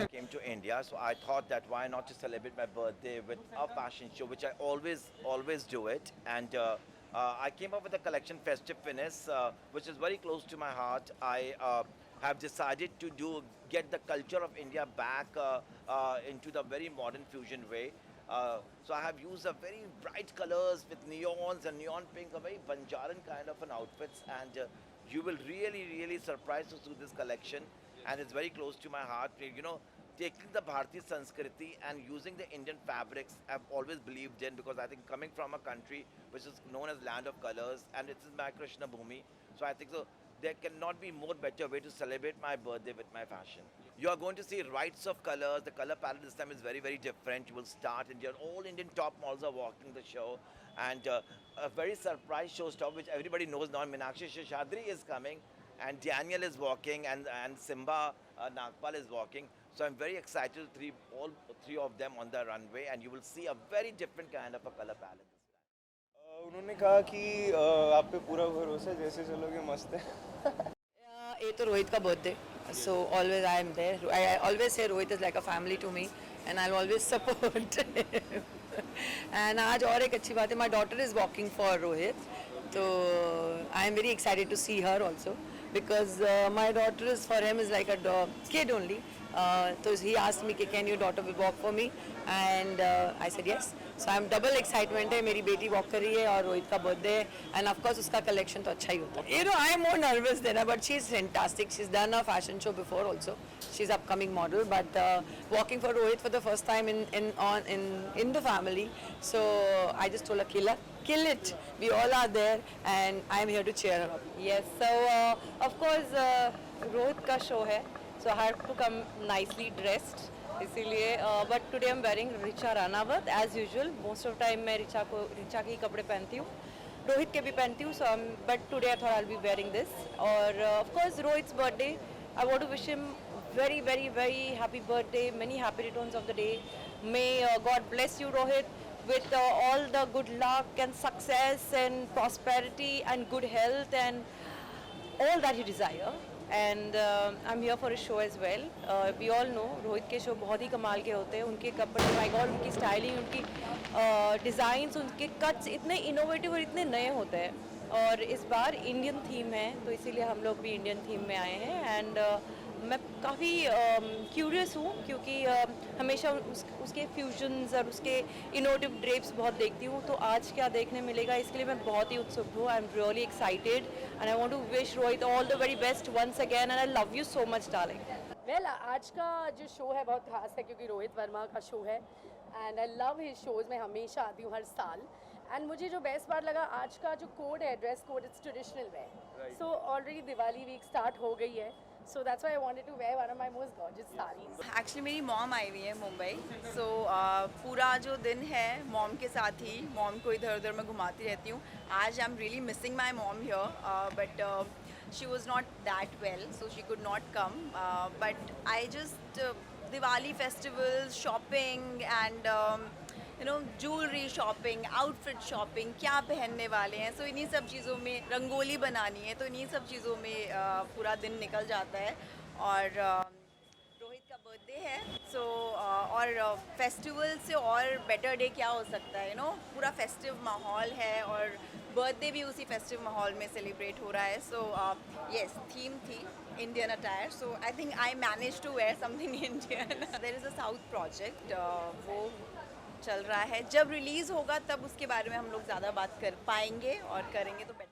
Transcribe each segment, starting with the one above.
came to India, so I thought that why not to celebrate my birthday with a fashion show, which I always do it. And I came up with a collection, Festive Finesse, which is very close to my heart. I have decided to get the culture of India back into the very modern fusion way. So I have used a very bright colors with neons and neon pink, a very Banjaran kind of an outfits, and you will really surprise us with this collection, and it's very close to my heart. You know, taking the Bharati Sanskriti and using the Indian fabrics, I've always believed in, because I think coming from a country which is known as land of colors, and it's my Krishna Bhumi, so I think so. There cannot be more better way to celebrate my birthday with my fashion. You are going to see rights of colors. The color palette this time is very different. You will start, and your all Indian top models are walking the show, and a very surprise showstopper which everybody knows now. Meenakshi Sheshadri is coming, and Daniel is walking, and Simba Nagpal is walking. So I'm very excited. All three of them on the runway, and you will see a very different kind of a color palette this time. उन्होंने कहा कि आप पे पूरा भरोसा है, जैसे चलोगे मस्त है. ये तो रोहित का birthday so always I am there I always say Rohit is like a family to me and I always support and आज और एक अच्छी बात है my daughter is walking for Rohit तो I am very excited to see her also because my daughter is for him is like a kid only. So he asked me, can your daughter will walk for me? And I said yes. So I'm double excitement है मेरी बेटी walk कर रही है और रोहित का birthday है and of course उसका collection तो अच्छा ही होता है. You know I am more nervous than her but she's fantastic. She's done a fashion show before also. She's upcoming model but walking for Rohit for the first time in the family. So I just told her kill it. We all are there and I am here to cheer her up. Yes, so of course Rohit का show है so I have to come nicely dressed इसीलिए but today I'm wearing Richa Ranawat as usual. Most of time मैं रिचा के ही कपड़े पहनती हूँ रोहित के भी पहनती हूँ but today I thought I'll be wearing this और of course Rohit's birthday I want to wish him very happy birthday, many happy returns of the day. May God bless you Rohit with all the good luck and success and prosperity and good health and all that you desire. And I'm here for a show as well. We all know Rohit के show बहुत ही कमाल के होते हैं. उनके कपड़े my God उनकी styling उनकी डिज़ाइंस उनके कट्स इतने इनोवेटिव और इतने नए होते हैं और इस बार इंडियन थीम है तो इसीलिए हम लोग भी इंडियन थीम में आए हैं एंड मैं काफ़ी क्यूरियस हूँ क्योंकि हमेशा उसके फ्यूजन्स और उसके इनोवेटिव ड्रेप्स बहुत देखती हूँ तो आज क्या देखने मिलेगा इसके लिए मैं बहुत ही उत्सुक हूँ. I am really excited and I want to wish Rohit all the very best once again and I love you so much darling. Well आज का जो शो है बहुत खास है क्योंकि रोहित वर्मा का शो है and I love his shows. मैं हमेशा आती हूँ हर साल एंड मुझे जो बेस्ट पार्ट लगा आज का जो कोड है dress code it's traditional wear. So already Diwali week start हो गई है. So that's why I wanted to wear one of my most gorgeous sarees. Actually मेरी मॉम आई हुई है मुंबई सो पूरा जो दिन है मॉम के साथ ही मॉम को इधर उधर मैं घुमाती रहती हूँ. आज आई am really missing my mom here but she was not that well so she could not come but I just Diwali festivals shopping and you know jewellery shopping outfit shopping क्या पहनने वाले हैं सो इन्हीं सब चीज़ों में रंगोली बनानी है तो इन्हीं सब चीज़ों में पूरा दिन निकल जाता है. और रोहित का बर्थडे है सो और फेस्टिवल से और बेटर डे क्या हो सकता है. यू नो पूरा फेस्टिव माहौल है और बर्थडे भी उसी फेस्टिव माहौल में सेलिब्रेट हो रहा है. सो येस थीम थी Indian attire so I think I manage to wear something Indian. There is a south project वो चल रहा है. जब रिलीज़ होगा तब उसके बारे में हम लोग ज़्यादा बात कर पाएंगे और करेंगे तो better.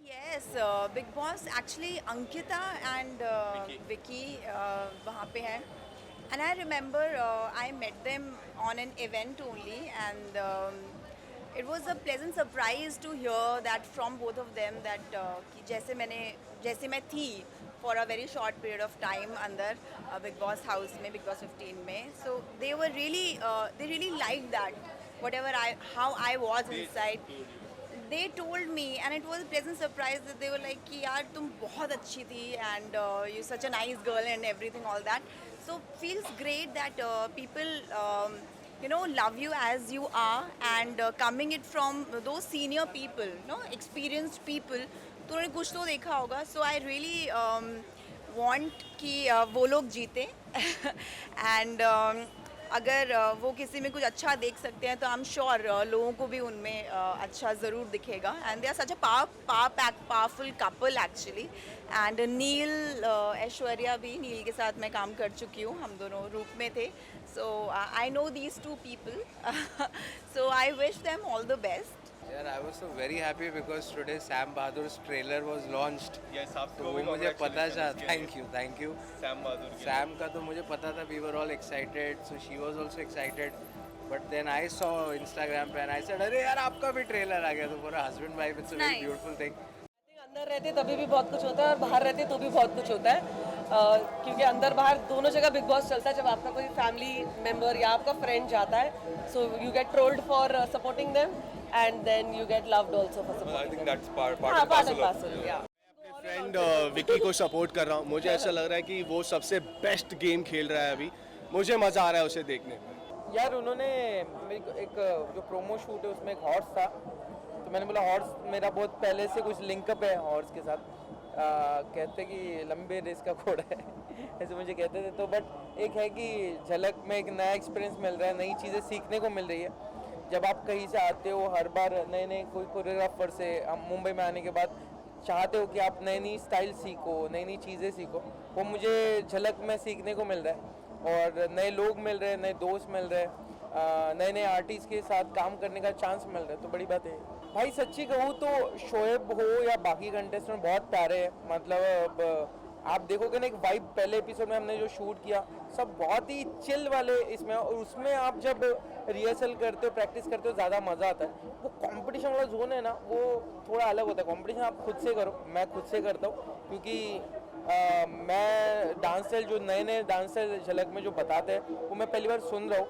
Yes, Big Boss actually Ankita and Vicky वहाँ पे हैं And I remember I met them on an event only, and it was a pleasant surprise to hear that from both of them that कि जैसे मैं थी for a very short period of time अंदर Big Boss house में, Big Boss 15 में, so they really liked that how I was inside. They told me, and it was a pleasant surprise that they were like कि यार तुम बहुत अच्छी थी, and you're such a nice girl and everything, all that. So feels great that people love you as you are, and coming it from those senior people, experienced people, तो उन्होंने कुछ तो देखा होगा. So I really want कि वो लोग जीते and अगर वो किसी में कुछ अच्छा देख सकते हैं तो आई एम श्योर लोगों को भी उनमें अच्छा ज़रूर दिखेगा. And they are such a powerful couple actually. And Neil Aishwarya भी, नील के साथ मैं काम कर चुकी हूँ, हम दोनों रूप में थे. So I know these two people, so I wish them all the best. यार I was so very happy because today Sam Bahadur's trailer was launched. Yes, आपको तो भी मुझे पता था. congratulations thank you. Sam Bahadur के सैम का तो मुझे पता था. We were all excited, so she was also excited. But then I saw Instagram पे एंड आई सेड अरे यार आपका भी ट्रेलर आ गया. तो पूरा husband wife, it's a very Nice. Beautiful thing. अंदर रहते तभी भी बहुत कुछ होता है और बाहर रहते तो भी बहुत कुछ होता है. क्योंकि अंदर बाहर दोनों जगह बिग बॉस चलता है. जब आपका कोई फैमिली मेम्बर या आपका फ्रेंड जाता है, so you get trolled for supporting them, and then you get loved also for I supporting. Think that's part हाँ, and part and parcel. Parcel, yeah. Friend Vicky को सपोर्ट कर रहा हूँ. मुझे ऐसा लग रहा है कि वो सबसे बेस्ट गेम खेल रहा है अभी. मुझे मज़ा आ रहा है उसे देखने में. यार उन्होंने मेरे को एक जो प्रोमो शूट है उसमें एक हॉर्स था, तो मैंने बोला हॉर्स मेरा बहुत पहले से कुछ लिंकअप है हॉर्स के साथ. कहते कि लंबे रेस का घोड़ा है ऐसे मुझे कहते थे. तो बट एक है कि झलक में एक नया एक्सपीरियंस मिल रहा है, नई चीज़ें सीखने को मिल रही है. जब आप कहीं से आते हो, हर बार नए नए कोई कोरियोग्राफर से, हम मुंबई में आने के बाद चाहते हो कि आप नई नई स्टाइल सीखो, नई नई चीज़ें सीखो. वो मुझे झलक में सीखने को मिल रहा है. और नए लोग मिल रहे हैं, नए दोस्त मिल रहे हैं, नए नए आर्टिस्ट के साथ काम करने का चांस मिल रहा है. तो बड़ी बात है भाई. सच्ची कहूँ तो शोएब हो या बाकी कंटेस्टेंट बहुत प्यारे हैं. मतलब आप देखोगे ना, एक वाइब पहले एपिसोड में हमने जो शूट किया, सब बहुत ही चिल वाले इसमें. और उसमें आप जब रिहर्सल करते हो, प्रैक्टिस करते हो, ज़्यादा मज़ा आता है. वो कंपटीशन वाला जोन है ना, वो थोड़ा अलग होता है. कंपटीशन आप खुद से करो, मैं खुद से करता हूँ. क्योंकि मैं डांस स्टाइल, जो नए नए डांस स्टाइल झलक में जो बताते हैं, वो मैं पहली बार सुन रहा हूँ.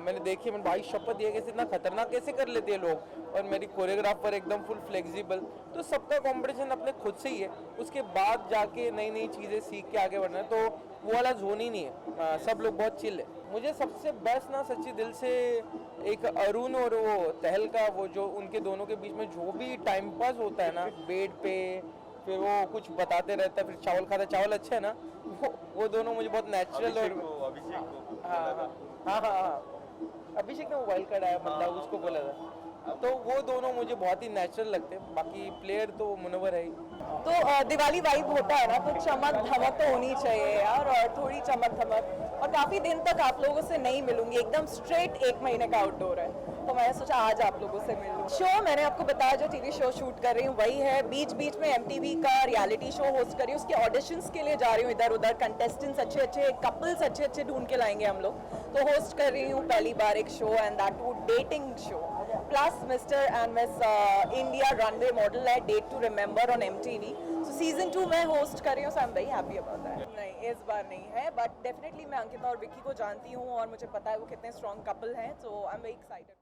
मैंने देखी, मैंने भाई शपथ दिया कैसे इतना खतरनाक कैसे कर लेते हैं लोग. और मेरी कोरियोग्राफर एकदम फुल फ्लेक्सिबल. तो सबका कंपटीशन अपने खुद से ही है. उसके बाद जाके नई नई चीज़ें सीख के आगे बढ़ना है. तो वो वाला जोन ही नहीं है. सब लोग बहुत चिल है. मुझे सबसे बेस्ट ना सच्ची दिल से एक अरुण और वो तहल का, वो जो उनके दोनों के बीच में जो भी टाइम पास होता है ना, बेड पे फिर वो कुछ बताते रहता है, फिर चावल खाता. चावल अच्छा है ना, वो दोनों मुझे बहुत नेचुरल. और हाँ, अभिषेक ने वो वाइल्ड कार्ड आया, मतलब उसको बोला था. तो वो दोनों मुझे बहुत ही नेचुरल लगते हैं. बाकी प्लेयर तो मुनव्वर है ही. तो दिवाली वाइब होता है ना, तो चमक धमक तो होनी चाहिए यार, और थोड़ी चमक धमक. और काफ़ी दिन तक आप लोगों से नहीं मिलूंगी. एकदम स्ट्रेट 1 महीने का आउटडोर है, तो मैंने सोचा आज आप लोगों से मिलूं. शो मैंने आपको बताया, जो टीवी शो शूट कर रही हूँ वही है. बीच बीच में MTV का रियलिटी शो होस्ट कर रही हूँ. उसके ऑडिशंस के लिए जा रही हूँ इधर उधर. कंटेस्टेंट्स अच्छे अच्छे, कपल्स अच्छे अच्छे ढूंढ के लाएंगे हम लोग. तो होस्ट कर रही हूँ पहली बार एक show, and that too dating show. Plus mister and miss India runway model है, date to remember on MTV. So season 2 मैं होस्ट कर रही हूँ. So I am very happy about that. नहीं, इस बार नहीं है, बट डेफिनेटली मैं अंकिता और विक्की को जानती हूँ और मुझे पता है वो कितने स्ट्रॉन्ग कपल हैं. सो आई एम वेरी एक्साइटेड.